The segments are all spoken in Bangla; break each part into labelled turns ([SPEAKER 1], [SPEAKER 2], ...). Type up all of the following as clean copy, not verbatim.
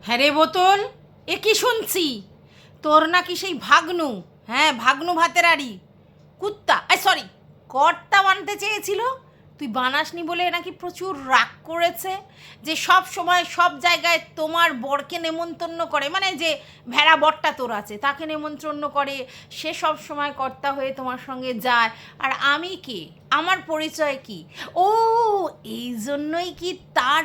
[SPEAKER 1] হ্যাঁ রে বোতল, এ কি শুনছি? তোর নাকি সেই ভাগ্নু, হ্যাঁ ভাগ্নু ভাতের আড়ি কুত্তা, সরি, কর্তা বানতে চেয়েছিল, তুই বানাসনি বলে নাকি প্রচুর রাগ করেছে, যে সব সময় সব জায়গায় তোমার বরকে নেমন্তন্ন করে, মানে যে ভেড়া বরটা তোর আছে তাকে নেমন্তন্ন করে, সে সব সময় কর্তা হয়ে তোমার সঙ্গে যায়। আর আমি কে, আমার পরিচয় কি? ও, এই জন্যই কি তার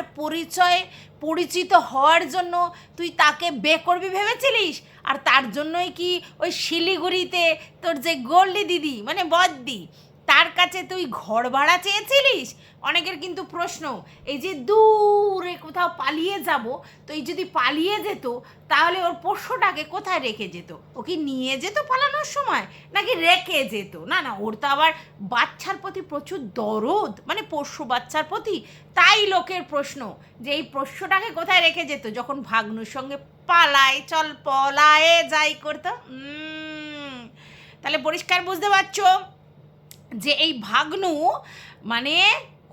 [SPEAKER 1] পরিচিত হওয়ার জন্য তুই তাকে বে করবি ভেবেছিলিস? আর তার জন্যই কি ওই শিলিগুড়িতে তোর যে গোল্ডি দিদি মানে বদ্দি, তার কাছে তুই ঘর ভাড়া চেয়েছিলিস? অনেকের কিন্তু প্রশ্ন, এই যে দূরে কোথাও পালিয়ে যাব, তো এই যদি পালিয়ে যেত তাহলে ওর পোষ্যটাকে কোথায় রেখে যেত? ও কি নিয়ে যেত পালানোর সময়, নাকি রেখে যেত? না না, ওর তো আবার বাচ্চার প্রতি প্রচুর দরদ, মানে পোষ্য বাচ্চার প্রতি। তাই লোকের প্রশ্ন যে এই পোষ্যটাকে কোথায় রেখে যেত যখন ভাগ্নুর সঙ্গে পালায়, চল পলায়ে যাই করতো। তাহলে পরিষ্কার বুঝতে পারছো যে এই ভাগ্নু মানে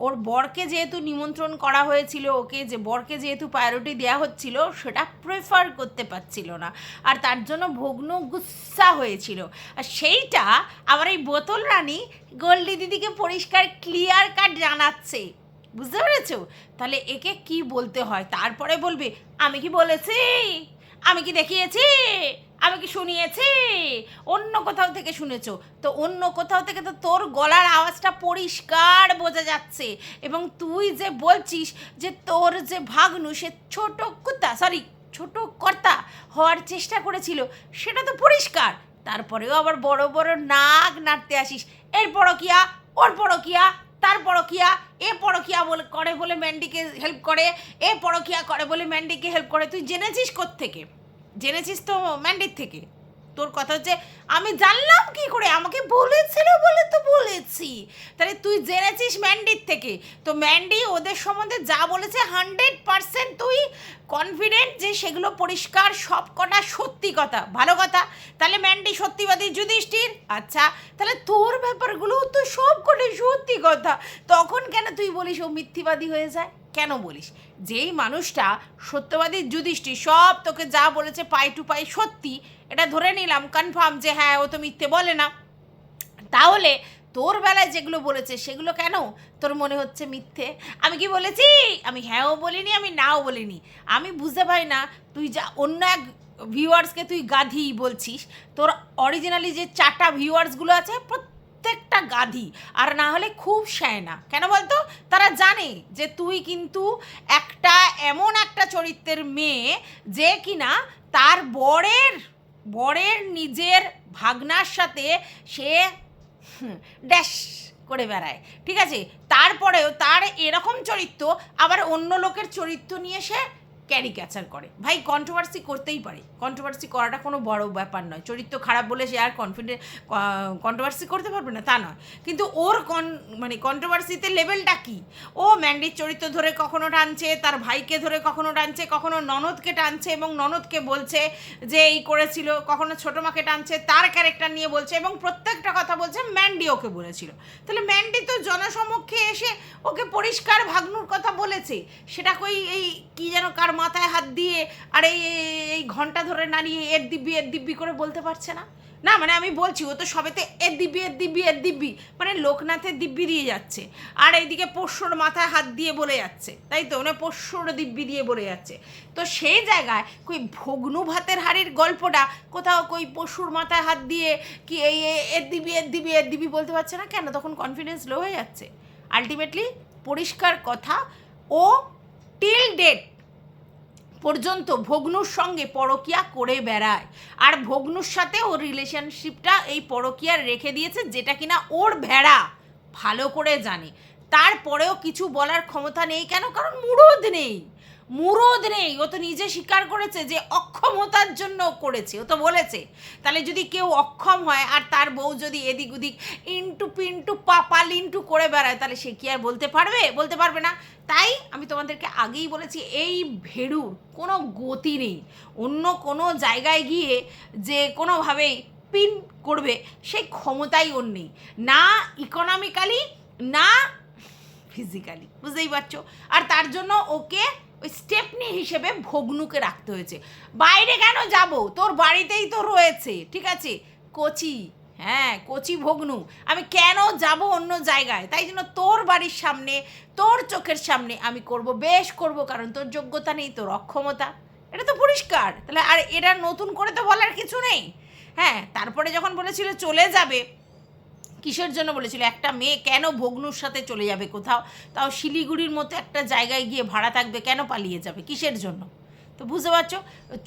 [SPEAKER 1] ওর বরকে যেহেতু নিমন্ত্রণ করা হয়েছিল, ওকে যে বরকে যেহেতু প্রায়োরিটি দেওয়া হচ্ছিল, সেটা প্রেফার করতে পারছিল না, আর তার জন্য ভগ্নু গুস্সা হয়েছিল। আর সেইটা আবার এই বোতল রানী গোল্ডি দিদিকে পরিষ্কার ক্লিয়ার কাট জানাচ্ছে, বুঝতে পেরেছো? তাহলে একে কি বলতে হয়? তারপরে বলবে আমি কি বলেছি, আমি কি দেখিয়েছি, আমি কি শুনিয়েছি? অন্য কোথাও থেকে শুনেছো? তো অন্য কোথাও থেকে তো তোর গলার আওয়াজটা পরিষ্কার বোঝা যাচ্ছে, এবং তুই যে বলছিস যে তোর যে ভাগ্নু সে ছোট কুত্তা, সরি ছোট কর্তা হওয়ার চেষ্টা করেছিল, সেটা তো পরিষ্কার। তারপরেও আবার বড় বড় নাক নাড়তে আসিস, এর পরকিয়া, ওর পরকিয়া, তার পরকিয়া, এ পরকিয়া বলে করে বলে ম্যান্ডিকে হেল্প করে, এ পরকিয়া করে বলে ম্যান্ডিকে হেল্প করে। তুই জেনেছিস কোত্থেকে? জেনেছিস তো ম্যান্ডির থেকে। তোর কথা হচ্ছে আমি জানলাম কি করে, আমাকে বলেছিল বলে তো বলেছি। তাহলে তুই জেনেছিস ম্যান্ডির থেকে, তো ম্যান্ডি ওদের সম্বন্ধে যা বলেছে 100% তুই কনফিডেন্ট যে সেগুলো পরিষ্কার সব কটা সত্যি কথা, ভালো কথা। তাহলে ম্যান্ডি সত্যিবাদী যুধিষ্ঠির, আচ্ছা তাহলে তোর ব্যাপারগুলোও তো সব কটাই সত্যি কথা, তখন কেন তুই বলিস ও মিথ্যিবাদী হয়ে যায়? কেন বলিস? যেই মানুষটা সত্যবাদী যুধিষ্ঠির, সব তোকে যা বলেছে পাই টু পাই সত্যি, এটা ধরে নিলাম কনফার্ম যে হ্যাঁ ও তো মিথ্যে বলে না, তাহলে তোর বেলায় যেগুলো বলেছে সেগুলো কেন তোর মনে হচ্ছে মিথ্যে? আমি কি বলেছি? আমি হ্যাঁও বলিনি, আমি নাও বলিনি। আমি বুঝতে পারি না তুই যা অন্য এক ভিউয়ার্সকে তুই গাধি বলছিস, তোর অরিজিনালি যে 4টা ভিউয়ার্সগুলো আছে প্রত্যেকটা গাধি, আর না হলে খুব শ্যায়না। কেন বলতো? তারা জানে যে তুই কিন্তু একটা এমন একটা চরিত্রের মেয়ে যে কিনা তার বরের নিজের ভাগনার সাথে সে ড্যাশ করে বেড়ায়, ঠিক আছে? তারপরেও তার এরকম চরিত্র আবার অন্য লোকের চরিত্র নিয়ে সে ক্যারিক্যাচার করে। ভাই কন্ট্রোভার্সি করতেই পারে, কন্ট্রোভার্সি করাটা কোনো বড় ব্যাপার নয়। চরিত্র খারাপ বলে সে আর কন্ট্রোভার্সি করতে পারবে না তা নয়, কিন্তু ওর মানে কন্ট্রোভার্সিতে লেভেলটা কি? ও ম্যান্ডির চরিত্র ধরে কখনো টানছে, তার ভাইকে ধরে কখনো টানছে, কখনো ননদকে টানছে এবং ননদকে বলছে যে এই করেছিল, কখনো ছোটো মাকে টানছে, তার ক্যারেক্টার নিয়ে বলছে, এবং প্রত্যেকটা কথা বলছে ম্যান্ডি ওকে বলেছিল। তাহলে ম্যান্ডি তো জনসমক্ষে এসে ওকে পরিষ্কার ভাগ্নুর কথা বলেছে, সেটা কই এই কি যেন কার মাথায় হাত দিয়ে আর এই ঘন্টা ধরে নাড়িয়ে এর দিব্যি করে বলতে পারছে না? না মানে আমি বলছি ও তো সবেতে এর দিব্যি মানে লোকনাথের দিব্যি দিয়ে যাচ্ছে, আর এইদিকে পোষ্যর মাথায় হাত দিয়ে বলে যাচ্ছে, তাই তো? মানে পোষ্যর দিব্যি দিয়ে বলে যাচ্ছে। তো সেই জায়গায় কই ভগ্নু ভাতের হাড়ির গল্পটা কোথাও কই পশুর মাথায় হাত দিয়ে কি এই এর দিব্যি বলতে পারছে না কেন? তখন কনফিডেন্স লো হয়ে যাচ্ছে। আলটিমেটলি পরিষ্কার কথা, ও টিল ডেট পর্যন্ত ভগ্নুর সঙ্গে পরকিয়া করে বেড়ায়, আর ভগ্নুর সাথে ওর রিলেশনশিপটা এই পরকিয়ার রেখে দিয়েছে, যেটা কিনা ওর ভেড়া ভালো করে জানে। তারপরেও কিছু বলার ক্ষমতা নেই কেন? কারণ মুরদ নেই। ও তো নিজে স্বীকার করেছে যে অক্ষমতার জন্য করেছে, ও তো বলেছে। তাহলে যদি কেউ অক্ষম হয় আর তার বউ যদি এদিক ওদিক ইন্টু পিন্টু পাপালিন্টু করে বেড়ায়, তাহলে সে কি আর বলতে পারবে? বলতে পারবে না। তাই আমি তোমাদেরকে আগেই বলেছি এই ভেড়ুর কোনো গতি নেই, অন্য কোনো জায়গায় গিয়ে যে কোনোভাবেই পিন করবে সেই ক্ষমতাই ওর নেই, না ইকোনমিক্যালি না ফিজিক্যালি, বুঝতেই পারছো? আর তার জন্য ওকে ওই স্টেপনি হিসেবে ভগ্নুকে রাখতে হয়েছে। বাইরে কেন যাব, তোর বাড়িতেই তো রয়েছে, ঠিক আছে, কচি, হ্যাঁ কচি ভগ্নু, আমি কেন যাব অন্য জায়গায়? তাই জন্য তোর বাড়ির সামনে, তোর চোখের সামনে আমি করব, বেশ করব, কারণ তোর যোগ্যতা নেই, তোর অক্ষমতা, এটা তো পরিষ্কার। তাহলে আর এটা নতুন করে তো বলার কিছু নেই। হ্যাঁ, তারপরে যখন বলেছিল চলে যাবে, কিসের জন্য বলেছিল? একটা মেয়ে কেন ভগ্নুর সাথে চলে যাবে কোথাও, তাও শিলিগুড়ির মতো একটা জায়গায় গিয়ে ভাড়া থাকবে, কেন পালিয়ে যাবে, কিসের জন্য? তো বুঝতে পারছো,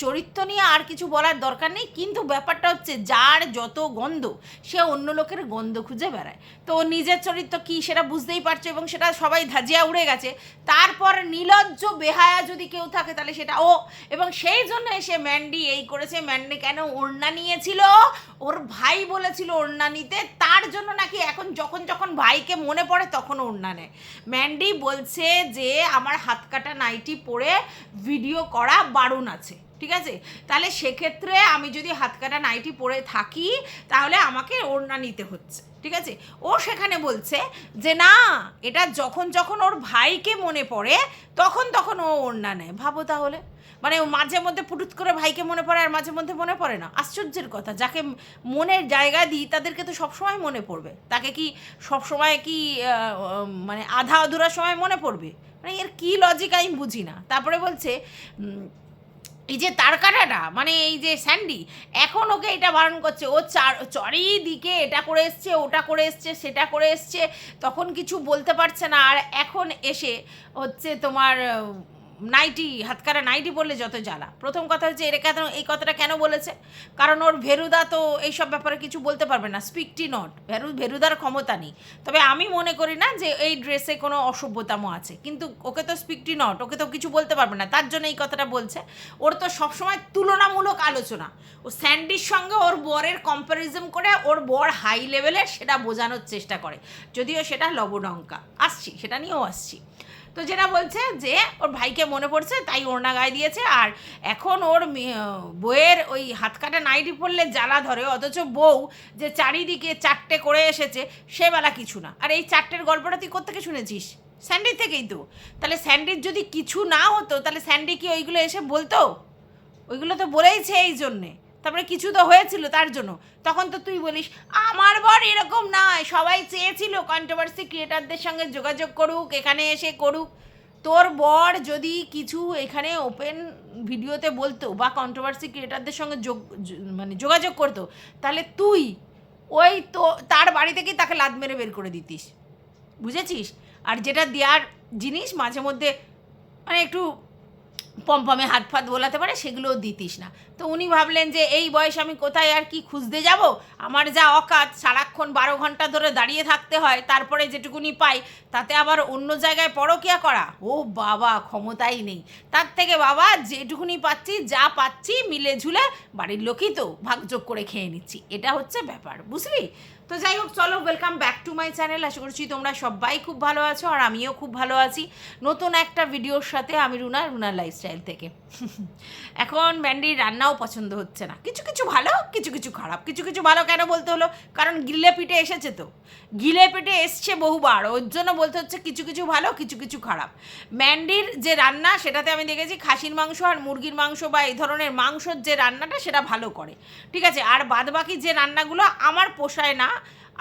[SPEAKER 1] চরিত্র নিয়ে আর কিছু বলার দরকার নেই। কিন্তু ব্যাপারটা হচ্ছে, যার যত গন্ধ সে অন্য লোকের গন্ধ খুঁজে বেড়ায়। তো ও নিজের চরিত্র কী সেটা বুঝতেই পারছো, এবং সেটা সবাই ধাজিয়া উড়ে গেছে। তারপর নির্লজ্জ বেহায়া যদি কেউ থাকে তাহলে সেটা ও। এবং সেই জন্য এসে ম্যান্ডি এই করেছে। ম্যান্ডি কেন ওড়না নিয়েছিল? ওর ভাই বলেছিল ওড়না নিতে, তার জন্য নাকি এখন যখন যখন ভাইকে মনে পড়ে তখন ওড়না নেয়। ম্যান্ডি বলছে যে আমার হাত কাটা নাইটি পরে ভিডিও করা বারণ আছে, ঠিক আছে? তাহলে সেক্ষেত্রে আমি যদি হাত কাটা নাইটি পরে থাকি তাহলে আমাকে ওড়না নিতে হচ্ছে, ঠিক আছে? ও সেখানে বলছে যে না, এটা যখন যখন ওর ভাইকে মনে পড়ে তখন তখন ও ওড়না নেয়। ভাবো তাহলে, মানে ও মাঝে মধ্যে পুটুত করে ভাইকে মনে পড়ে আর মাঝে মধ্যে মনে পড়ে না। আশ্চর্যের কথা, যাকে মনের জায়গা দিই তাদেরকে তো সবসময় মনে পড়বে, তাকে কি সবসময় কি মানে আধা আধুরা সময় মনে পড়বে? মানে এর কী লজিক আমি বুঝি না। তারপরে বলছে এই যে তার কাটাটা, মানে এই যে স্যান্ডি এখন ওকে এটা বারণ করছে, ও চারিদিকে এটা করে এসছে, ওটা করে এসছে, সেটা করে এসছে, তখন কিছু বলতে পারছে না, আর এখন এসে হচ্ছে তোমার নাইটি, হাতকারা নাইটি পরলে যত জ্বালা। প্রথম কথা হচ্ছে এর কেন এই কথাটা কেন বলেছে? কারণ ওর ভেরুদা তো এইসব ব্যাপারে কিছু বলতে পারবে না, স্পিকটি নট, ভেরুদার ক্ষমতা নেই। তবে আমি মনে করি না যে এই ড্রেসে কোনো অসভ্যতামো আছে, কিন্তু ওকে তো স্পিকটি নট, ওকে তো কিছু বলতে পারবে না, তার জন্য এই কথাটা বলছে। ওর তো সবসময় তুলনামূলক আলোচনা, ও স্যান্ডির সঙ্গে ওর বরের কম্প্যারিজন করে ওর বর হাই লেভেলের সেটা বোঝানোর চেষ্টা করে, যদিও সেটা লবডঙ্কা। আসছি, সেটা নিয়েও আসছি। তো যেটা বলছে যে ওর ভাইকে মনে পড়ছে তাই ওড়না গায়ে দিয়েছে, আর এখন ওর বউয়ের ওই হাত কাটা নাইটি পরলে জ্বালা ধরে, অথচ বউ যে চারিদিকে চারটে করে এসেছে সে বেলা কিছু না। আর এই চারটের গল্পটা তুই কোত্থেকে শুনেছিস? স্যান্ডির থেকেই তো। তাহলে স্যান্ডির যদি কিছু না হতো তাহলে স্যান্ডি কি ওইগুলো এসে বলতো? ওইগুলো তো বলেইছে এই জন্যে, তারপরে কিছু তো হয়েছিল তার জন্য। তখন তো তুই বলিস আমার বর এরকম নয়, সবাই চেয়েছিল কন্ট্রোভার্সি ক্রিয়েটারদের সঙ্গে যোগাযোগ করুক, এখানে এসে করুক। তোর বর যদি কিছু এখানে ওপেন ভিডিওতে বলতো বা কন্ট্রোভার্সি ক্রিয়েটারদের সঙ্গে মানে যোগাযোগ করতো, তাহলে তুই ওই তো তার বাড়ি থেকেই তাকে লাদ মেরে বের করে দিতিস, বুঝেছিস? আর যেটা দেওয়ার জিনিস মাঝে মধ্যে মানে একটু পমপমে হাত ফাত বোলাতে পারে, সেগুলোও দিতিস না। তো উনি ভাবলেন যে এই বয়স আমি কোথায় আর কি খুঁজতে যাব, আমার যা অকাত, সারাক্ষণ 12 ঘন্টা ধরে দাঁড়িয়ে থাকতে হয়, তারপরে যেটুকুনি পাই তাতে আবার অন্য জায়গায় পরকিয়া করা, ও বাবা ক্ষমতাই নেই। তার থেকে বাবা যেটুকুনি পাচ্ছি, যা পাচ্ছি মিলে ঝুলে বাড়ির লোকই তো ভাগযোগ করে খেয়ে নিচ্ছি, এটা হচ্ছে ব্যাপার, বুঝলি? তো যাই হোক, চলো, welcome back to my channel. আশা করছি তোমরা সবাই খুব ভালো আছো, আর আমিও খুব ভালো আছি নতুন একটা ভিডিওর সাথে। আমি রুনার লাইফস্টাইল থেকে। এখন ম্যান্ডির রান্নাও পছন্দ হচ্ছে না, কিছু কিছু ভালো, কিছু কিছু খারাপ। কিছু কিছু ভালো কেন বলতে হলো? কারণ গিলে পিঠে এসেছে, তো গিলে পিঠে এসছে বহুবার, ওর জন্য বলতে হচ্ছে কিছু কিছু ভালো, কিছু কিছু খারাপ। ম্যান্ডির যে রান্না সেটাতে আমি দেখেছি খাসির মাংস আর মুরগির মাংস বা এই ধরনের মাংসর যে রান্নাটা সেটা ভালো করে, ঠিক আছে। আর বাদবাকি যে রান্নাগুলো আমার পোষায় না।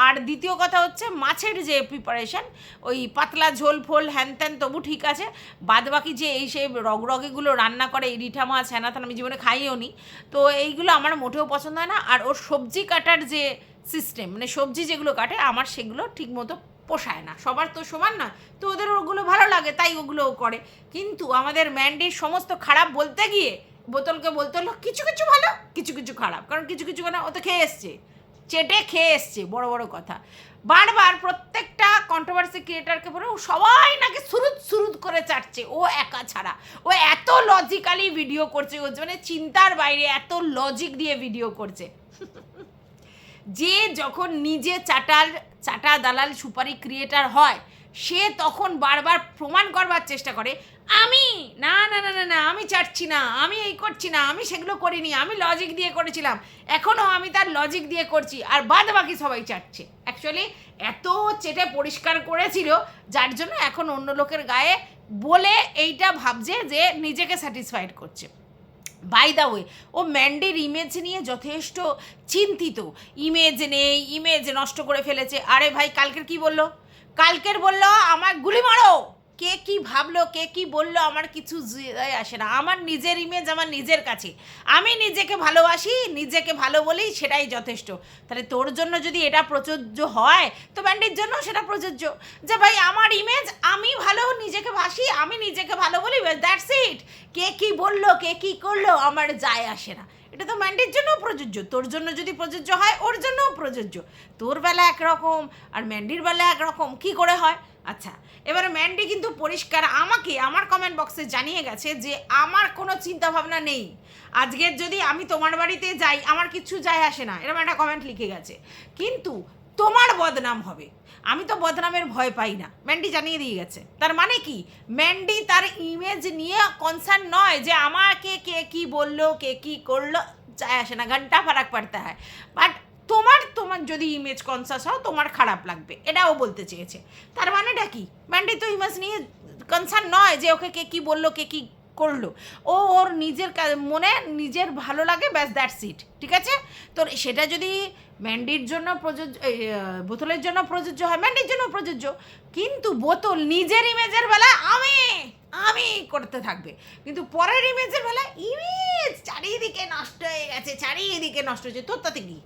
[SPEAKER 1] আর দ্বিতীয় কথা হচ্ছে মাছের যে প্রিপারেশন, ওই পাতলা ঝোল ফোল হ্যান ত্যান তবু ঠিক আছে, বাদবাকি যে এই সেই রগরগেগুলো রান্না করে, রিঠা মাছ হ্যানা ত্যান আমি জীবনে খাইও নি, তো এইগুলো আমার মোটেও পছন্দ হয় না। আর ওর সবজি কাটার যে সিস্টেম, মানে সবজি যেগুলো কাটে, আমার সেগুলো ঠিক মতো পোষায় না। সবার তো সমান না, তো ওদের ওগুলো ভালো লাগে তাই ওগুলোও করে। কিন্তু আমাদের ম্যান্ডির সমস্ত খারাপ বলতে গিয়ে বোতলকে বলতে হলো কিছু কিছু ভালো, কিছু কিছু খারাপ। কারণ কিছু কিছু মানে ও তো খেয়ে এসছে, চেটে খেয়ে এসছে, বড় বড় কথা। বারবার প্রত্যেকটা কন্ট্রোভার্সি ক্রিয়েটারকে বলে ও সবাই নাকি সুরুদ করে চাটছে, ও একা ছাড়া। ও এত লজিক্যালি ভিডিও করছে, ও মানে চিন্তার বাইরে এত লজিক দিয়ে ভিডিও করছে। যে যখন নিজে চাটা দালাল সুপারি ক্রিয়েটার হয়, সে তখন বারবার প্রমাণ করবার চেষ্টা করে আমি না না না না না আমি চাটছি না, আমি এই করছি না, আমি সেগুলো করিনি, আমি লজিক দিয়ে করেছিলাম, এখনও আমি তার লজিক দিয়ে করছি, আর বাদ বাকি সবাই চাটছে। অ্যাকচুয়ালি এত চেটে পরিষ্কার করেছিল যার জন্য এখন অন্য লোকের গায়ে বলে এইটা ভাবছে যে নিজেকে স্যাটিসফাইড করছে। বাই দ্য ওয়ে, ও ম্যান্ডির ইমেজ নিয়ে যথেষ্ট চিন্তিত। ইমেজ নেই, ইমেজ নষ্ট করে ফেলেছে। আরে ভাই, কালকের কি বললো? কালকের বললো আমার গুলি মারো। কে কি ভাবলো, কে কি বললো, আমার কিছু যায় আসে না। আমার নিজের ইমেজ আমার নিজের কাছে, আমি নিজেকে ভালোবাসি, নিজেকে ভালো বলি, সেটাই যথেষ্ট। তাহলে তোর জন্য যদি এটা প্রযোজ্য হয়, তো ম্যান্ডির জন্য সেটা প্রযোজ্য, যে ভাই আমার ইমেজ, আমি ভালো নিজেকে বাসি, আমি নিজেকে ভালো বলি, দ্যাটস ইট। কে কি বললো, কে কি করলো, আমার যায় আসে না। এটা তো ম্যান্ডির জন্যও প্রযোজ্য। তোর জন্য যদি প্রযোজ্য হয়, ওর জন্যও প্রযোজ্য। তোর বেলা একরকম আর ম্যান্ডির বেলা একরকম, কি করে হয়? আচ্ছা, এবারে ম্যান্ডি কিন্তু পরিষ্কার আমাকে আমার কমেন্ট বক্সে জানিয়ে গেছে যে আমার কোনো চিন্তা ভাবনা নেই, আজকের যদি আমি তোমার বাড়িতে যাই আমার কিচ্ছু যায় আসে না, এরকম একটা কমেন্ট লিখে গেছে। কিন্তু তোমার বদনাম হবে, আমি তো বদনামের ভয় পাই না, ম্যান্ডি জানিয়ে দিয়ে গেছে। তার মানে কি, ম্যান্ডি তার ইমেজ নিয়ে কনসার্ন নয় যে আমাকে কে কি বললো, কে কি করলো, যায় আসে না, ঘন্টা ফারাক পড়তে হয়। বাট তোমার যদি ইমেজ কনসাস হও, তোমার খারাপ লাগবে, এটাও বলতে চেয়েছে। তার মানেটা কি, ম্যান্ডি তো ইমেজ নিয়ে কনসার্ন নয় যে ওকে কে কী বললো, কে কী করলো। ও ওর নিজের মনে নিজের ভালো লাগে, ব্যাস, দ্যাটস ইট। ঠিক আছে? তো সেটা যদি ম্যান্ডির জন্য প্রযোজ্য, বোতলের জন্য প্রযোজ্য হয়, ম্যান্ডির জন্য প্রযোজ্য। কিন্তু বোতল নিজের ইমেজের বেলায় আমি করতে থাকবে, কিন্তু পরের ইমেজের বেলায় ইমেজ চারিদিকে নষ্ট হয়ে গেছে, চারিদিকে নষ্ট হয়েছে। তোর তাতে কি?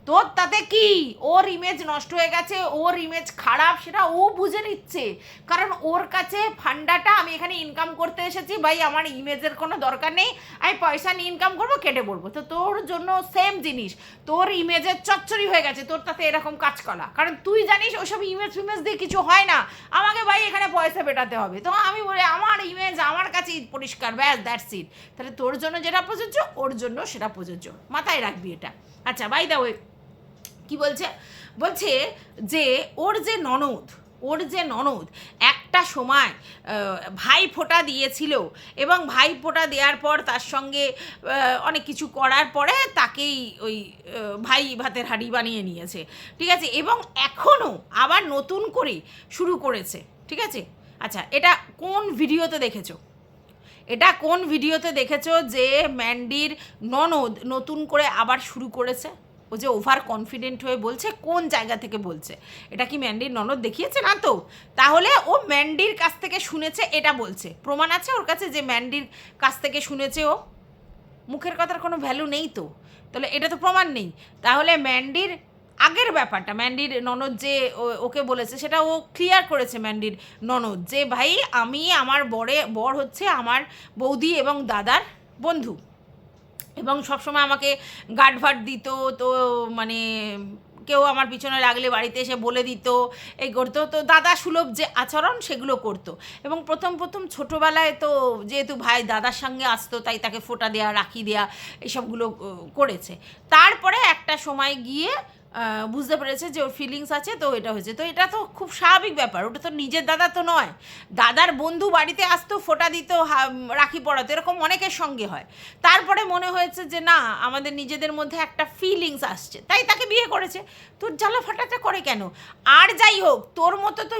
[SPEAKER 1] তোর তাতে কি? ওর ইমেজ নষ্ট হয়ে গেছে, ওর ইমেজ খারাপ, সেটা ও বুঝে নিচ্ছে। কারণ ওর কাছে ফান্ডাটা, আমি এখানে ইনকাম করতে এসেছি ভাই, আমার ইমেজের কোনো দরকার নেই, আমি পয়সা নিয়ে ইনকাম করবো, কেটে পড়বো। তো তোর জন্য সেম জিনিস, তোর ইমেজের চচ্চড়ি হয়ে গেছে, তোর তাতে এরকম কাজ করা। কারণ তুই জানিস ওসব ইমেজ ফিমেজ দিয়ে কিছু হয় না, আমাকে ভাই এখানে পয়সা পেটাতে হবে। তো আমি বলি আমার ইমেজ আমার কাছেই পরিষ্কার, ব্যাস, দ্যাটস ইট। তাহলে তোর জন্য যেটা প্রযোজ্য, ওর জন্য সেটা প্রযোজ্য, মাথায় রাখবি এটা। আচ্ছা, বাই দ্য ওয়ে, কি বলছে? বলছে যে ওর যে ননদ একটা সময় ভাই ফোঁটা দিয়েছিল, এবং ভাই ফোঁটা দেওয়ার পর তার সঙ্গে অনেক কিছু করার পরে তাকেই ওই ভাই ভাতের হাঁড়ি বানিয়ে নিয়েছে। ঠিক আছে? এবং এখনও আবার নতুন করে শুরু করেছে। ঠিক আছে? আচ্ছা, এটা কোন ভিডিওতে দেখেছো? এটা কোন ভিডিওতে দেখেছো যে ম্যান্ডির ননদ নতুন করে আবার শুরু করেছে? ও যে ওভার কনফিডেন্ট হয়ে বলছে, কোন জায়গা থেকে বলছে? এটা কি ম্যান্ডির ননদ দেখিয়েছে? না তো। তাহলে ও ম্যান্ডির কাছ থেকে শুনেছে, এটা বলছে। প্রমাণ আছে ওর কাছে যে ম্যান্ডির কাছ থেকে শুনেছে ও? মুখের কথার কোনো ভ্যালু নেই তো। তাহলে এটা তো প্রমাণ নেই। তাহলে ম্যান্ডির আগের ব্যাপারটা, ম্যান্ডির ননদ যে ওকে বলেছে, সেটা ও ক্লিয়ার করেছে। ম্যান্ডির ননদ যে ভাই, আমার বর হচ্ছে আমার বৌদি এবং দাদার বন্ধু, এবং সবসময় আমাকে গার্ড ফাট দিত। তো মানে কেউ আমার পিছনে লাগলে বাড়িতে এসে বলে দিত, এই করতো। তো দাদা সুলভ যে আচরণ, সেগুলো করতো। এবং প্রথম ছোটোবেলায় তো যেহেতু ভাই দাদার সঙ্গে আসতো, তাই তাকে ফোঁটা দেওয়া, রাখি দেওয়া, এসবগুলো করেছে। তারপরে একটা সময় গিয়ে বুঝতে পেরেছে যে ওর ফিলিংস আছে, তো এটা হয়েছে। তো এটা তো খুব স্বাভাবিক ব্যাপার, ওটা তো নিজের দাদা তো নয়। দাদার বন্ধু বাড়িতে আসতো, ফোঁটা দিত, রাখি পড়াতো, এরকম অনেকের সঙ্গে হয়। তারপরে মনে হয়েছে যে না, আমাদের নিজেদের মধ্যে একটা ফিলিংস আসছে, তাই তাকে বিয়ে করেছে। তোর জ্বালা ফাটাটা করে কেন? আর যাই হোক, তোর মতো তো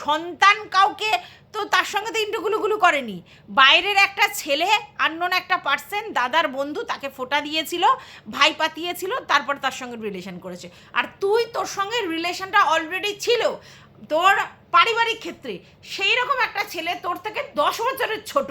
[SPEAKER 1] সন্তান কাউকে তো তার সঙ্গে তো ইন্টুগুলুগুলু করেনি। বাইরের একটা ছেলে, আননোন একটা পার্সন, দাদার বন্ধু, তাকে ফোঁটা দিয়েছিল, ভাই পাতিয়েছিল, তারপর তার সঙ্গে রিলেশন করেছে। আর তোর সঙ্গে রিলেশনটা অলরেডি ছিল তোর পারিবারিক ক্ষেত্রে। সেই রকম একটা ছেলে, তোর থেকে 10 বছরের ছোট,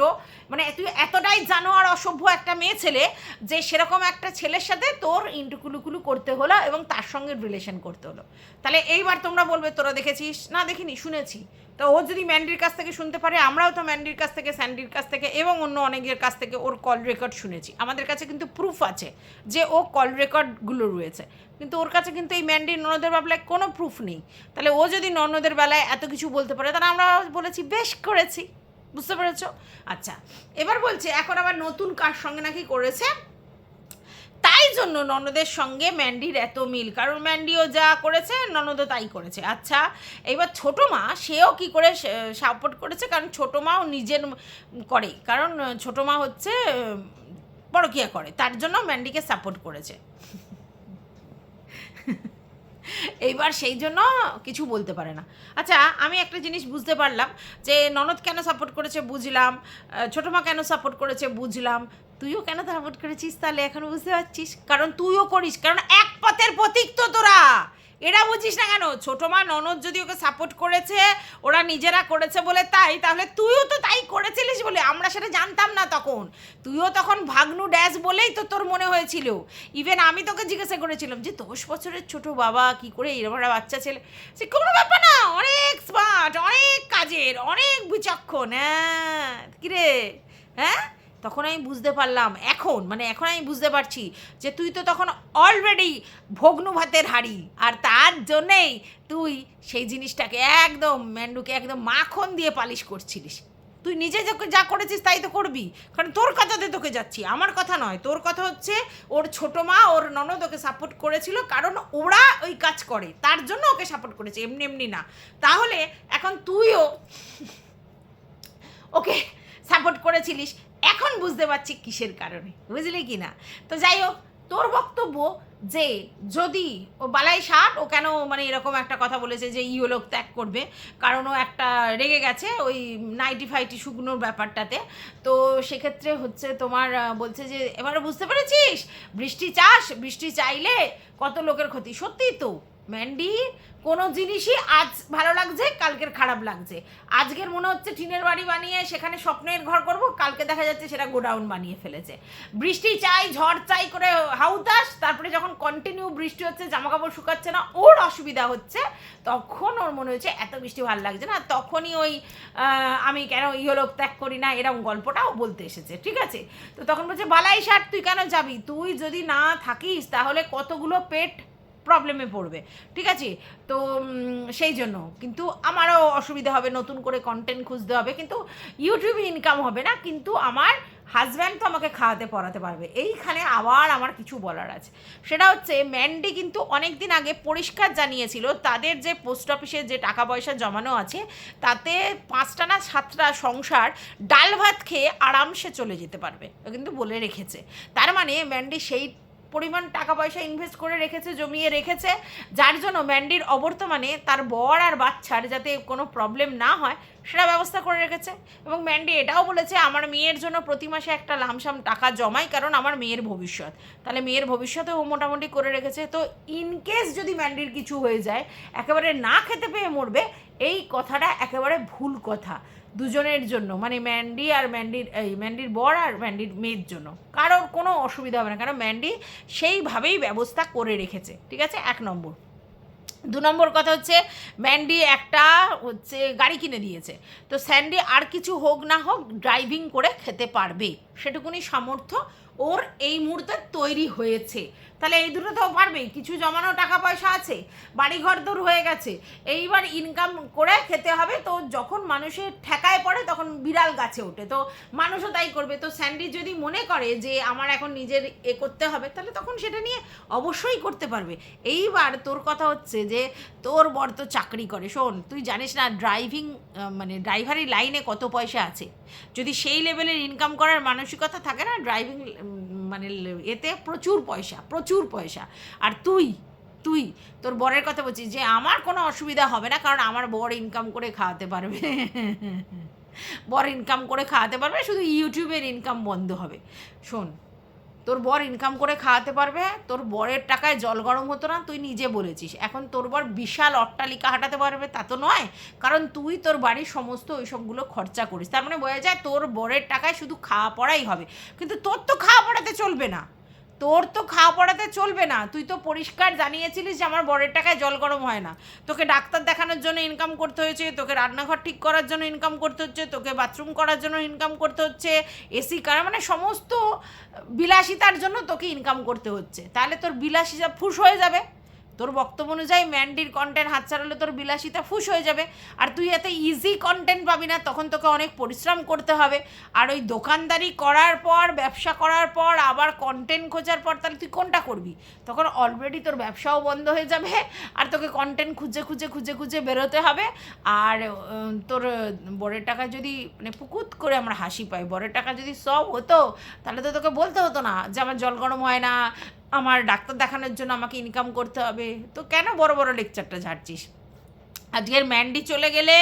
[SPEAKER 1] মানে তুই এতটাই জানোয়ার অসভ্য একটা মেয়ে ছেলে, যে সেরকম একটা ছেলের সাথে তোর ইন্টুকুলুকুলু করতে হলো এবং তার সঙ্গে রিলেশন করতে হলো। তাহলে এইবার তোমরা বলবে তোরা দেখেছিস? না দেখিনি, শুনেছি। তো ও যদি ম্যান্ডির কাছ থেকে শুনতে পারে, আমরাও তো ম্যান্ডির কাছ থেকে, স্যান্ডির কাছ থেকে এবং অন্য অনেকের কাছ থেকে ওর কল রেকর্ড শুনেছি। আমাদের কাছে কিন্তু প্রুফ আছে যে ও কল রেকর্ডগুলো রয়েছে, কিন্তু ওর কাছে কিন্তু এই ম্যান্ডির ননদের বেলায় কোনো প্রুফ নেই। তাহলে ও যদি ননদের বেলায় এত কিছু বলতে পারে, তাহলে আমরা বলেছি বেশ করেছি। বুঝতে পেরেছ? আচ্ছা, এবার বলছে এখন আবার নতুন কার সঙ্গে নাকি করেছে, তাই জন্য ননদের সঙ্গে ম্যান্ডির এত মিল, কারণ ম্যান্ডিও যা করেছে ননদও তাই করেছে। আচ্ছা, এবার ছোটো মা, সেও কি করে সাপোর্ট করেছে? কারণ ছোটো মাও নিজের করে, কারণ ছোটো মা হচ্ছে পরকীয়া করে, তার জন্য ম্যান্ডিকে সাপোর্ট করেছে। এইবার সেই জন্য কিছু বলতে পারে না। আচ্ছা, আমি একটা জিনিস বুঝতে পারলাম যে ননদ কেন সাপোর্ট করেছে বুঝলাম, ছোটো মা কেন সাপোর্ট করেছে বুঝলাম, তুইও কেন সাপোর্ট করেছিস তাহলে এখন বুঝতে পারছিস, কারণ তুইও করিস, কারণ এক পথের প্রতীক তো তোরা। এরা বুঝিস না কেন? ছোটো মা ননদ যদি ওকে সাপোর্ট করেছে, ওরা নিজেরা করেছে বলে তাই, তাহলে তুইও তো তাই করেছিলিস বলে আমরা সেটা জানতাম না তখন। তুইও তখন ভাগ্নু ড্যাশ বলেই তো তোর মনে হয়েছিল। ইভেন আমি তোকে জিজ্ঞাসা করেছিলাম যে 10 বছরের ছোট বাবা কি করে এরকম একটা বাচ্চা ছেলে, সে কোনো ব্যাপার না, অনেক স্মার্ট, অনেক কাজের, অনেক বিচক্ষণ। হ্যাঁ কিরে, হ্যাঁ তখন আমি বুঝতে পারলাম, এখন আমি বুঝতে পারছি যে তুই তো তখন অলরেডি ভগ্নু ভাতের হাঁড়ি, আর তার জন্যেই তুই সেই জিনিসটাকে একদম ম্যান্ডুকে একদম মাখন দিয়ে পালিশ করছিলিস। তুই নিজে যা করেছিস তাই তো করবি, কারণ তোর কথাতে তোকে যাচ্ছি, আমার কথা নয়। তোর কথা হচ্ছে ওর ছোটো মা ওর ননদ ওকে সাপোর্ট করেছিল, কারণ ওরা ওই কাজ করে তার জন্য ওকে সাপোর্ট করেছে, এমনি এমনি না। তাহলে এখন তুইও ওকে সাপোর্ট করেছিলিস, এখন বুঝতে পারছি কিসের কারণে, বুঝলি কি না? তো যাই হোক, তোর বক্তব্য যে যদি ও বালাই ষাট, ও কেন এরকম একটা কথা বলেছে যে ইহলোক ত্যাগ করবে, কারণ ও একটা রেগে গেছে ওই নাইটি ফাইটি শুকনোর ব্যাপারটাতে। তো সেক্ষেত্রে হচ্ছে তোমার বলছে যে এবারে বুঝতে পেরেছিস, বৃষ্টি চাইলে কত লোকের ক্ষতি। সত্যিই তো ম্যান্ডি, কোনো জিনিসই আজ ভালো লাগছে কালকের খারাপ লাগছে। আজকের মনে হচ্ছে টিনের বাড়ি বানিয়ে সেখানে স্বপ্নের ঘর করব, কালকে দেখা যাচ্ছে সেটা গোডাউন বানিয়ে ফেলেছে। বৃষ্টি চাই, ঝড় চাই করে হাউতাস, তারপরে যখন কন্টিনিউ বৃষ্টি হচ্ছে, জামাকাপড় শুকাচ্ছে না, ওর অসুবিধা হচ্ছে, তখন ওর মনে হচ্ছে এত বৃষ্টি ভালো লাগছে না, তখনই ওই আমি কেন ইহলোক ত্যাগ করি না এরকম গল্পটাও বলতে এসেছে। ঠিক আছে, তো তখন বলছে বালাই ষাট তুই কেন যাবি, তুই যদি না থাকিস তাহলে কতগুলো পেট প্রবলেমে পড়বে। ঠিক আছে, তো সেই জন্য কিন্তু আমারও অসুবিধা হবে, নতুন করে কন্টেন্ট খুঁজতে হবে, কিন্তু ইউটিউবে ইনকাম হবে না, কিন্তু আমার হাজব্যান্ড তো আমাকে খাওয়াতে পড়াতে পারবে। এইখানে আবার আমার কিছু বলার আছে, সেটা হচ্ছে ম্যান্ডি কিন্তু অনেক দিন আগে পরিষ্কার জানিয়েছিল তাদের যে পোস্ট অফিসে যে টাকা পয়সা জমানো আছে তাতে 5টা না 7টা সংসার ডাল ভাত খেয়ে আরামসে চলে যেতে পারবে, ও কিন্তু বলে রেখেছে। তার মানে ম্যান্ডি সেই পরিমাণ টাকা পয়সা ইনভেস্ট করে রেখেছে, জমিয়ে রেখেছে, যার জন্য ম্যান্ডির অবর্তমানে তার বর আর বাচ্চার যাতে কোনো প্রবলেম না হয় সেটা ব্যবস্থা করে রেখেছে। এবং ম্যান্ডি এটাও বলেছে আমার মেয়ের জন্য প্রতি মাসে একটা লামসাম টাকা জমাই, কারণ আমার মেয়ের ভবিষ্যৎ। তাহলে মেয়ের ভবিষ্যতেও মোটামুটি করে রেখেছে। তো ইনকেস যদি ম্যান্ডির কিছু হয়ে যায়, একেবারে না খেতে পেয়ে মরবে, এই কথাটা একেবারে ভুল কথা দুজনের জন্য, ম্যান্ডির বর আর ম্যান্ডির মেয়ের জন্য কারোর কোনো অসুবিধা হবে না, কারণ ম্যান্ডি সেইভাবেই ব্যবস্থা করে রেখেছে। ঠিক আছে, 1 নম্বর। 2 নম্বর কথা হচ্ছে ম্যান্ডি একটা গাড়ি কিনে দিয়েছে, তো স্যান্ডি আর কিছু হোক না হোক ড্রাইভিং করে খেতে পারবে, সেটুকুনি সামর্থ্য ওর এই মুহূর্তে তৈরি হয়েছে। তাহলে এই দুটো তো পারবেই, কিছু জমানো টাকা পয়সা আছে, বাড়িঘর দূর হয়ে গেছে, এইবার ইনকাম করে খেতে হবে। তো যখন মানুষের ঠেকায় পড়ে তখন বিড়াল গাছে ওঠে, তো মানুষও তাই করবে। তো স্যান্ডি যদি মনে করে যে আমার এখন নিজের করতে হবে, তাহলে তখন সেটা নিয়ে অবশ্যই করতে পারবে। এইবার তোর কথা হচ্ছে যে তোর বর তো চাকরি করে, শোন তুই জানিস না ড্রাইভারি লাইনে কত পয়সা আছে। যদি সেই লেভেলের ইনকাম করার মানসিকতা থাকে না, ড্রাইভিং এতে প্রচুর পয়সা। আর তুই তোর বরের কথা বলছিস যে আমার কোনো অসুবিধা হবে না, কারণ আমার বর ইনকাম করে খাওয়াতে পারবে। শুধু ইউটিউবের ইনকাম বন্ধ হবে। শোন, তোর বর ইনকাম করে খাওয়াতে পারবে, তোর বরের টাকায় জল গরম হতো না, তুই নিজে বলেছিস। এখন তোর বর বিশাল অট্টালিকা হাঁটাতে পারবে তা তো নয়, কারণ তুই তোর বাড়ির সমস্ত ওই সবগুলো খরচা করিস। তার মানে বোঝা যায় তোর বরের টাকায় শুধু খাওয়া পড়াই হবে, কিন্তু তোর তো খাওয়া পড়াতে চলবে না। তুই তো পরিষ্কার জানিয়েছিলিস যে আমার বরের টাকায় জল গরম হয় না। তোকে ডাক্তার দেখানোর জন্য ইনকাম করতে হয়েছে, তোকে রান্নাঘর ঠিক করার জন্য ইনকাম করতে হচ্ছে, তোকে বাথরুম করার জন্য ইনকাম করতে হচ্ছে, এসি সমস্ত বিলাসিতার জন্য তোকে ইনকাম করতে হচ্ছে। তাহলে তোর বিলাসিতা ফুস হয়ে যাবে। তোর বক্তব্য অনুযায়ী ম্যান্ডির কন্টেন্ট হাত ছাড়ালে তোর বিলাসিতা ফুস হয়ে যাবে, আর তুই এত ইজি কন্টেন্ট পাবি না, তখন তোকে অনেক পরিশ্রম করতে হবে। আর ওই দোকানদারি করার পর, ব্যবসা করার পর, আবার কন্টেন্ট খোঁজার পর, তাহলে তুই কোনটা করবি? তখন অলরেডি তোর ব্যবসাও বন্ধ হয়ে যাবে, আর তোকে কন্টেন্ট খুঁজে বেরোতে হবে। আর তোর বরের টাকা যদি পুকুত করে আমরা হাসি পাই, বরের টাকা যদি সব হতো তাহলে তো তোকে বলতে হতো না যে আমার জল গরম হয় না, আমার ডাক্তার দেখানোর জন্য আমাকে ইনকাম করতে হবে, তো কেন বড় বড় লেকচারটা ঝাড়ছিস? আজকের ম্যান্ডি চলে গেলে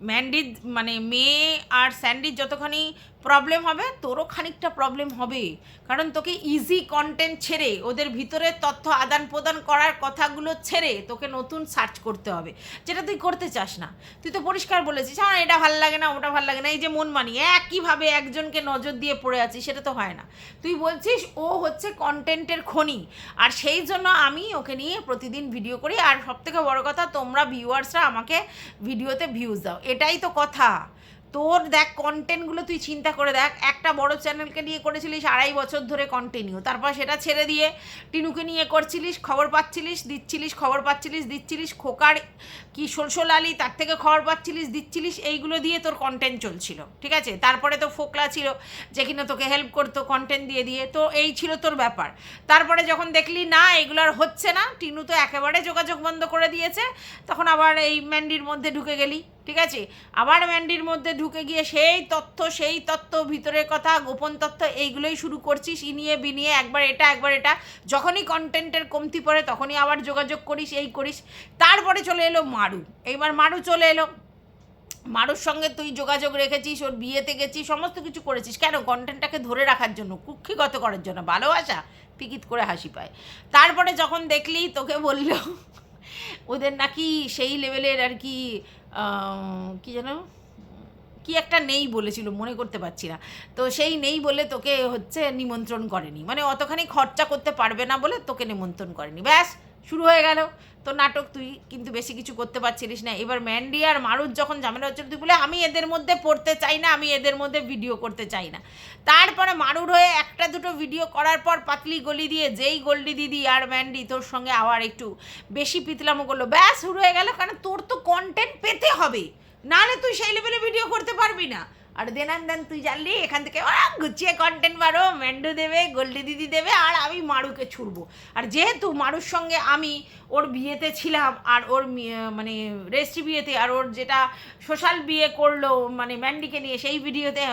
[SPEAKER 1] ম্যান্ডি মানে মেয়ে আর স্যান্ডির যতখানি প্রবলেম হবে তোরও খানিকটা প্রবলেম হবে, কারণ তোকে ইজি কন্টেন্ট ছেড়ে ওদের ভিতরে তথ্য আদান প্রদান করার কথাগুলো ছেড়ে তোকে নতুন সার্চ করতে হবে, যেটা তুই করতে চাস না। তুই তো পরিষ্কার বলেছিস আমার এটা ভাল লাগে না ওটা ভাল লাগে না, এই যে মন মানি একইভাবে একজনকে নজর দিয়ে পড়ে আছিস, সেটা তো হয় না। তুই বলছিস ও হচ্ছে কন্টেন্টের খনি, আর সেই জন্য আমি ওকে নিয়ে প্রতিদিন ভিডিও করি, আর সবথেকে বড় কথা তোমরা ভিউয়ার্সরা আমাকে ভিডিওতে ভিউজ দাও, এটাই তো কথা। তোর দেখ কন্টেন্টগুলো তুই চিন্তা করে দেখ, একটা বড় চ্যানেলকে নিয়ে করেছিলিস 2.5 বছর ধরে কন্টিনিউ, তারপর সেটা ছেড়ে দিয়ে টিনুকে নিয়ে করছিলিস, খবর পাচ্ছিলিস দিচ্ছিলিস, খবর পাচ্ছিলিস দিচ্ছিলিস, খোকার কি সলসল আলি তার থেকে খবর পাচ্ছিলিস দিচ্ছিলিস, এইগুলো দিয়ে তোর কন্টেন্ট চলছিল, ঠিক আছে। তারপরে তো ফোকলা ছিল যে কিনা তোকে হেল্প করতো কন্টেন্ট দিয়ে দিয়ে, তো এই ছিল তোর ব্যাপার। তারপরে যখন দেখলি না এগুলো আর হচ্ছে না, টিনু তো একেবারে যোগাযোগ বন্ধ করে দিয়েছে, তখন আবার এই ম্যান্ডির মধ্যে ঢুকে গেলি, ঠিক আছে। আবার ম্যান্ডির মধ্যে ঢুকে গিয়ে সেই তথ্য ভিতরের কথা গোপন তথ্য এইগুলোই শুরু করছিস, ইনিয়ে বিনিয়ে একবার এটা, যখনই কন্টেন্টের কমতি পড়ে তখনই আবার যোগাযোগ করিস, এই করিস। তারপরে চলে এলো মারু, এইবার মারু চলে এলো, মারুর সঙ্গে তুই যোগাযোগ রেখেছিস, ওর বিয়েতে গেছিস, সমস্ত কিছু করেছিস, কেন? কন্টেন্টটাকে ধরে রাখার জন্য, কুক্ষিগত করার জন্য, ভালোবাসা, পিকিত করে হাসি পায়। তারপরে যখন দেখলি তোকে বলল ওদের নাকি সেই লেভেলের আর কি কি যেন কি একটা নেই বলেছিল, মনে করতে পারছি না, তো সেই নেই বলে তোকে হচ্ছে নিমন্ত্রণ করেনি, মানে অতখানি খরচা করতে পারবে না বলে তোকে নিমন্ত্রণ করেনি, ব্যাস শুরু হয়ে গেল তো নাটক। তুই কিন্তু বেশি কিছু করতে পারছিলিস না। এবার ম্যান্ডি আর মারুর যখন ঝামেলা হচ্ছিল তুই বলে আমি এদের মধ্যে পড়তে চাই না, আমি এদের মধ্যে ভিডিও করতে চাই না। তারপরে মারুর হয়ে একটা দুটো ভিডিও করার পর পাতলি গলি দিয়ে যেই গোল্ডি দিদি আর ম্যান্ডি তোর সঙ্গে আবার একটু বেশি পিতলামো করলো, ব্যাস শুরু হয়ে গেল। কারণ তোর তো কন্টেন্ট পেতে হবে, নাহলে তুই সেই লেভেলে ভিডিও করতে পারবি না। আর দেন তুই জানলি এখান থেকে গুছিয়ে কন্টেন্ট বারো, ম্যান্ডু দেবে, গোল্ডি দিদি দেবে, আর আমি মারুকে ছুড়বো। আর যেহেতু মারুর সঙ্গে আমি ওর বিয়েতে ছিলাম, আর ওর মানে রেজিস্ট্রি বিয়েতে, আর ওর যেটা সোশ্যাল বিয়ে করলো মানে ম্যান্ডিকে নিয়ে, সেই ভিডিওতে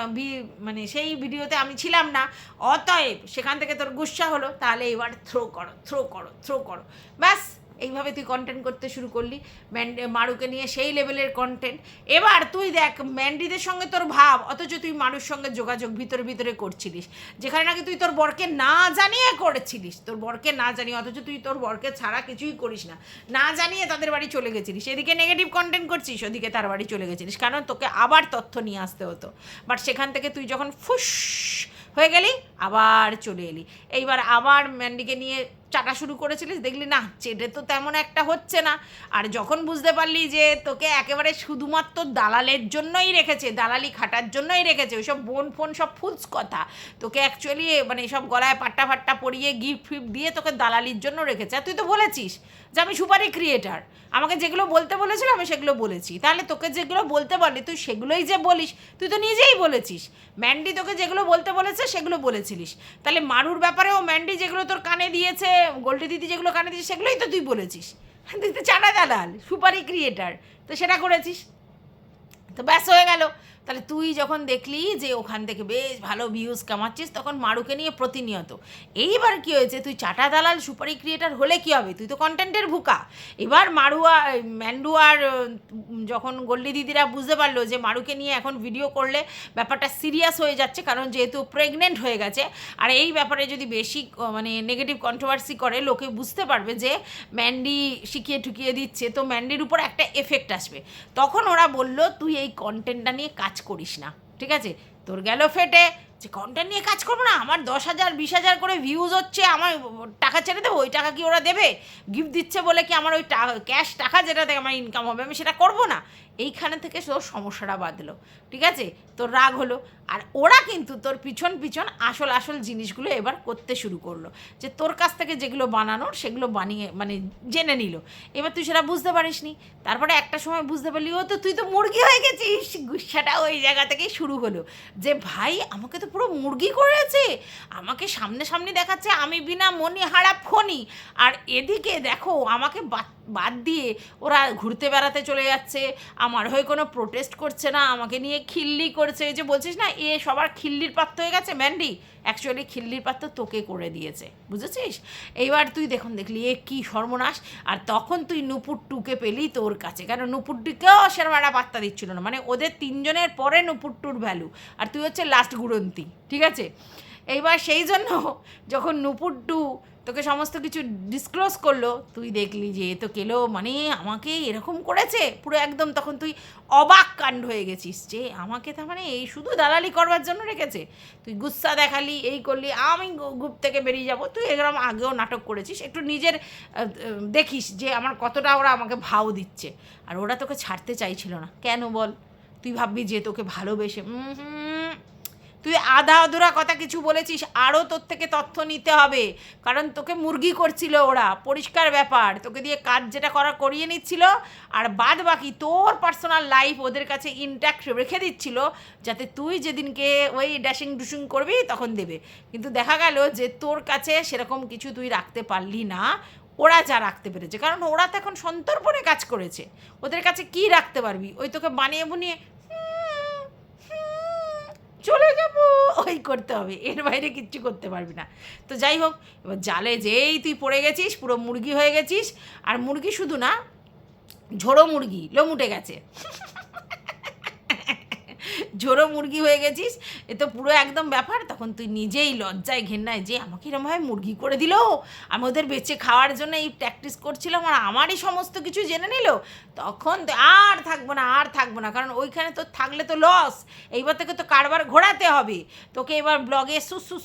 [SPEAKER 1] মানে সেই ভিডিওতে আমি ছিলাম না, অতএব সেখান থেকে তোর গুসা হলো, তাহলে এবার থ্রো করো, ব্যাস এইভাবে তুই কন্টেন্ট করতে শুরু করলি মারুকে নিয়ে, সেই লেভেলের কন্টেন্ট। এবার তুই দেখ ম্যান্ডিদের সঙ্গে তোর ভাব, অথচ তুই মারুর সঙ্গে যোগাযোগ ভিতরে করছিলিস, যেখানে নাকি তুই তোর বরকে না জানিয়ে করেছিলিস, তোর বরকে না জানিয়ে, অথচ তুই তোর বরকে ছাড়া কিছুই করিস না জানিয়ে তাদের বাড়ি চলে গেছিলিস। এদিকে নেগেটিভ কন্টেন্ট করছিস, ওদিকে তার বাড়ি চলে গেছিলিস, কারণ তোকে আবার তথ্য নিয়ে আসতে হতো। বাট সেখান থেকে তুই যখন ফুস হয়ে গেলি আবার চলে এলি, এইবার আবার ম্যান্ডিকে নিয়ে চাটা শুরু করেছিলিস, দেখলি না চেটে তো তেমন একটা হচ্ছে না। আর যখন বুঝতে পারলি যে তোকে একেবারে শুধুমাত্র দালালের জন্যই রেখেছে, দালালি খাটার জন্যই রেখেছে, ওইসব বোন ফোন সব ফুলস কথা, তোকে অ্যাকচুয়ালি মানে সব গলায় পাট্টা ফাট্টা পরিয়ে গিফট ফিফট দিয়ে তোকে দালালির জন্য রেখেছে। আর তুই তো বলেছিস যে আমি সুপারি ক্রিয়েটার, আমাকে যেগুলো বলতে বলেছিল আমি সেগুলো বলেছি, তাহলে তোকে যেগুলো বলতে বলে তুই সেগুলোই যে বলিস, তুই তো নিজেই বলেছিস। ম্যান্ডি তোকে যেগুলো বলতে বলেছে সেগুলো বলেছিলিস, তাহলে মারুর ব্যাপারেও ম্যান্ডি যেগুলো তোর কানে দিয়েছে, গোল্ডি দিদি যেগুলো কানে দিয়েছে সেগুলোই তো তুই বলেছিস। তুই তো চাটা দালাল, সুপারি ক্রিয়েটার, তো সেটা করেছিস, তো ব্যাস হয়ে গেল। তাহলে তুই যখন দেখলি যে ওখান থেকে বেশ ভালো ভিউজ কামাচ্ছিস, তখন মারুকে নিয়ে প্রতিনিয়ত। এইবার কি হয়েছে, তুই চাটা দালাল সুপারি ক্রিয়েটার হলে কি হবে, তুই তো কন্টেন্টের ভুকা। এবার ম্যান্ডু আর যখন গোল্ডি দিদিরা বুঝতে পারলো যে মারুকে নিয়ে এখন ভিডিও করলে ব্যাপারটা সিরিয়াস হয়ে যাচ্ছে, কারণ যেহেতু প্রেগনেন্ট হয়ে গেছে, আর এই ব্যাপারে যদি বেশি মানে নেগেটিভ কন্ট্রোভার্সি করে লোকে বুঝতে পারবে যে ম্যান্ডি শিখিয়ে ঠুকিয়ে দিচ্ছে, তো ম্যান্ডির উপর একটা এফেক্ট আসবে। তখন ওরা বলল তুই এই কন্টেন্টটা নিয়ে কাজ করিস না, ঠিক আছে। তোর গেল ফেটে যে কন্টেন্ট নিয়ে কাজ করবো না, আমার 10,000 20,000 করে ভিউজ হচ্ছে, আমার টাকা ছেড়ে দেবো, ওই টাকা কি ওরা দেবে? গিফট দিচ্ছে বলে কি আমার ওই ক্যাশ টাকা যেটা থেকে আমার ইনকাম হবে আমি সেটা করবো না? এইখানে থেকে তোর সমস্যাটা বাঁধলো, ঠিক আছে, তোর রাগ হলো। আর ওরা কিন্তু তোর পিছন আসল জিনিসগুলো এবার করতে শুরু করলো, যে তোর কাছ থেকে যেগুলো বানানোর সেগুলো বানিয়ে মানে জেনে নিল। এবার তুই সেটা বুঝতে পারিস নি, তারপরে একটা সময় বুঝতে পারলি ও তো তুই তো মুরগি হয়ে গেছিস। গুচ্ছাটা ওই জায়গা থেকেই শুরু হলো, যে ভাই আমাকে তো পুরো মুরগি করেছে, আমাকে সামনে দেখাচ্ছে আমি বিনা মনি হারা ফনি, আর এদিকে দেখো আমাকে বাদ দিয়ে ওরা ঘুরতে বেড়াতে চলে যাচ্ছে, আমার হয়ে কোনো প্রোটেস্ট করছে না, আমাকে নিয়ে খিল্লি করছে। এই যে বলছিস না এ সবার খিল্লির পাত্র হয়ে গেছে, ম্যান্ডি অ্যাকচুয়ালি খিল্লির পাত্র তোকে করে দিয়েছে, বুঝেছিস? এইবার তুই দেখলি এ কী সর্বনাশ। আর তখন তুই নুপুর টুকে পেলি তোর কাছে, কারণ নুপুর টুকেও সেরকম একটা পাত্তা দিচ্ছিল না, মানে ওদের তিনজনের পরে নুপুর টুর ভ্যালু, আর তুই হচ্ছে লাস্ট গুড়ন্তি, ঠিক আছে? এইবার সেই জন্য যখন নুপুর টু তোকে সমস্ত কিছু ডিসক্লোজ করলো, তুই দেখলি যে এ তো কেলো, মানে আমাকে এরকম করেছে পুরো একদম, তখন তুই অবাক কাণ্ড হয়ে গেছিস যে আমাকে তার মানে এই শুধু দালালি করবার জন্য রেখেছে। তুই গুস্সা দেখালি, এই করলি, আমি গ্রুপ থেকে বেরিয়ে যাব। তুই এরকম আগেও নাটক করেছিস, একটু নিজের দেখিস যে আমার কতটা ওরা আমাকে ভাও দিচ্ছে। আর ওরা তোকে ছাড়তে চাইছিল না কেন বল? তুই ভাববি যে তোকে ভালোবেসে, তুই আধা অধুরা কথা কিছু বলেছিস, আরও তোর থেকে তথ্য নিতে হবে, কারণ তোকে মুরগি করছিল ওরা, পরিষ্কার ব্যাপার। তোকে দিয়ে কাজ যেটা করিয়ে নিচ্ছিল, আর বাদ বাকি তোর পার্সোনাল লাইফ ওদের কাছে ইনট্যাক্ট রেখে দিচ্ছিল, যাতে তুই যেদিনকে ওই ড্যাশিং ডুশিং করবি তখন দেবে। কিন্তু দেখা গেল যে তোর কাছে সেরকম কিছু তুই রাখতে পারলি না, ওরা যা রাখতে পেরেছে, কারণ ওরা তো এখন সন্তর্পণে কাজ করেছে। ওদের কাছে কি রাখতে পারবি? ওই তোকে বানিয়ে বুনিয়ে চলে যাব ওই করতে হবে, এর বাইরে কিচ্ছু করতে পারবি না। তো যাই হোক, এবার জালে যেই তুই পড়ে গেছিস, পুরো মুরগি হয়ে গেছিস। আর মুরগি শুধু না, ঝোড়ো মুরগি, লোমুটে গেছে, ঝোড়ো মুরগি হয়ে গেছিস। এ তো পুরো একদম ব্যাপার। তখন তুই নিজেই লজ্জায় ঘেন্নায় যে আমাকে এরমভাবে মুরগি করে দিল, আমি ওদের বেঁচে খাওয়ার জন্য এই প্র্যাকটিস করছিলাম, আর আমারই সমস্ত কিছু জেনে নিল। তখন তো আর থাকবো না, কারণ ওইখানে তো থাকলে তো লস। এইবার থেকে তো কারবার ঘোরাতে হবে তোকে। এবার ব্লগে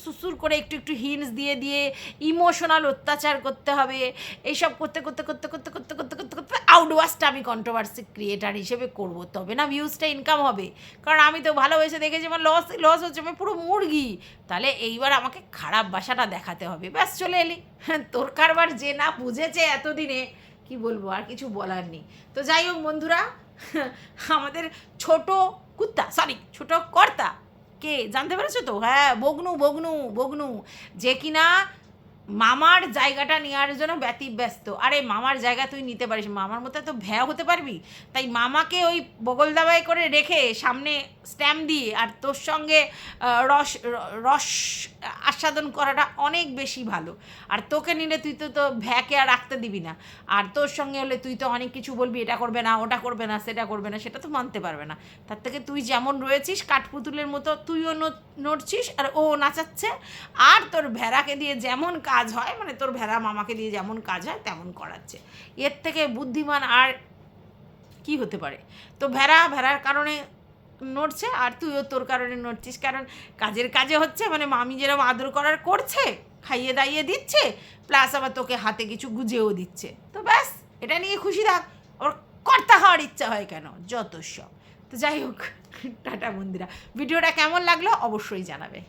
[SPEAKER 1] সুসুর করে একটু একটু হিন্টস দিয়ে ইমোশনাল অত্যাচার করতে হবে। এইসব করতে আউটওয়ার্সটা আমি কন্ট্রোভার্সি ক্রিয়েটার হিসেবে করবো, তবে না ভিউজটা ইনকাম হবে। কারণ আমি তো ভালোবেসে দেখেছি আমার লস হচ্ছে, আমি পুরো মুরগি। তাহলে এইবার আমাকে খারাপ বাসাটা দেখাতে হবে, ব্যাস চলে এলি। তোর কারবার যে না বুঝেছে এতদিনে, কি বলবো, আর কিছু বলার নেই। তো যাই হোক বন্ধুরা, আমাদের ছোট কর্তা কে জানতে পেরেছো তো? হ্যাঁ, বগনু, যে কিনা মামার জায়গাটা নেওয়ার জন্য ব্যস্ত। আরে মামার জায়গা তুই নিতে পারিস, মামার মতো তো ভ্যা হতে পারবি? তাই মামাকে ওই বগল দাবাই করে রেখে সামনে স্ট্যাম্প দিয়ে আর তোর সঙ্গে রস আস্বাদন করাটা অনেক বেশি ভালো। আর তোকে নিলে তুই তো ভ্যাকে আর রাখতে দিবি না। আর তোর সঙ্গে হলে তুই তো অনেক কিছু বলবি, এটা করবে না, ওটা করবে না, সেটা করবে না, সেটা তো মানতে পারবে না। তার থেকে তুই যেমন রয়েছিস কাঠপুতুলের মতো, তুইও নড়ছিস আর ও নাচাচ্ছে। আর তোর ভেড়াকে দিয়ে যেমন কাজ হয়, মানে তোর ভেড়া মামাকে দিয়ে যেমন কাজ হয় তেমন করাচ্ছে। এর থেকে বুদ্ধিমান আর কি হতে পারে? তো ভেড়ার কারণে নড়ছে, আর তুইও তোর কারণে নড়ছিস, কারণ কাজে হচ্ছে, মানে মামি যেরকম আদর করার করছে, খাইয়ে দাইয়ে দিচ্ছে, প্লাস আবার তোকে হাতে কিছু গুজেও দিচ্ছে। তো ব্যাস, এটা নিয়ে খুশি থাক। ওর কর্তা হওয়ার ইচ্ছা হয় কেন, যত সব। তো যাই হোক, টাটা বন্ধুরা, ভিডিওটা কেমন লাগলো অবশ্যই জানাবে।